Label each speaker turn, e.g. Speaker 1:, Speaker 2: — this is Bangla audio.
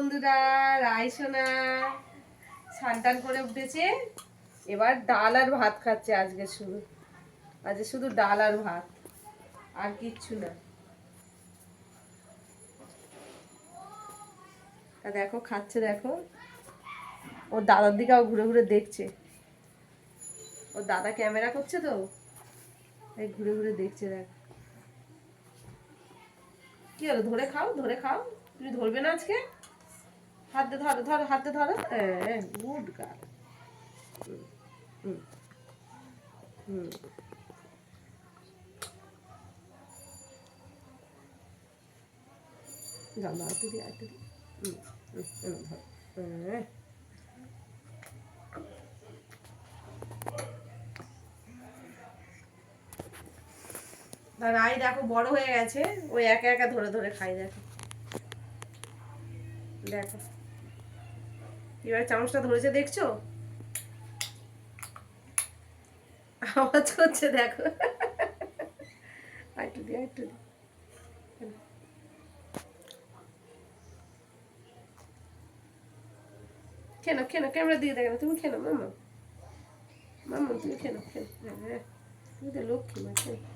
Speaker 1: বন্ধুরা, রাই সোনা স্নান করে উঠেছে। এবার ডাল আর ভাত খাচ্ছে। আজকে শুধু ডাল আর ভাত, আর কিচ্ছু না। দেখো খাচ্ছে, দেখো ওর দাদার দিকেও ঘুরে ঘুরে দেখছে। ওর দাদা ক্যামেরা করছে তো, এই ঘুরে ঘুরে দেখছে। দেখ কি হলো, ধরে খাও, ধরে খাও। তুমি ধরবে না আজকে? হাতে ধরো, ধরো, হাতে ধরো। Good girl. হুম হুম। যাও না, একটু দিয়ে, একটু দিয়ে। ধরো। রাই দেখো বড় হয়ে গেছে, ওই একা একা ধরে ধরে খাই। দেখো দেখো এবার চামচটা ধরেছে, দেখছো? আওয়াজ করছে, দেখো। একটু দিয়ে, একটু দিয়ে। খেনো খেনো, ক্যামেরা দিয়ে দেখো, তুমি খেনো মামা। মামা তুমি খেনো, খেনো। হ্যাঁ, তুমি তো লক্ষ্মী মা, খেনো।